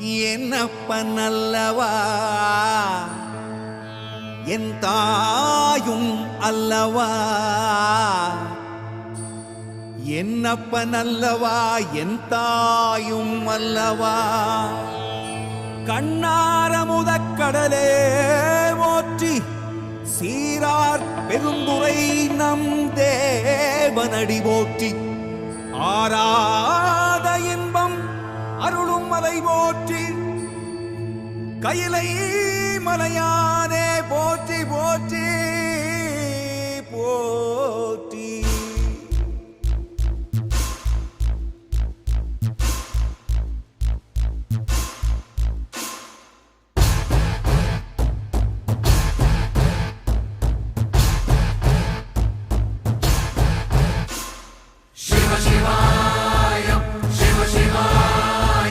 என்னப்பன் அல்லவா என் தாயும் அல்லவா என்னப்பன் அல்லவா என் தாயும் அல்லவா கண்ணார முதக்கடலே போற்றி சீரார் பெருந்துரை நம் தேவனடி போற்றி ஆராத இன்பம் அருளும் மலை போற்றி கையிலை மலையானே போற்றி போற்றி போற்றி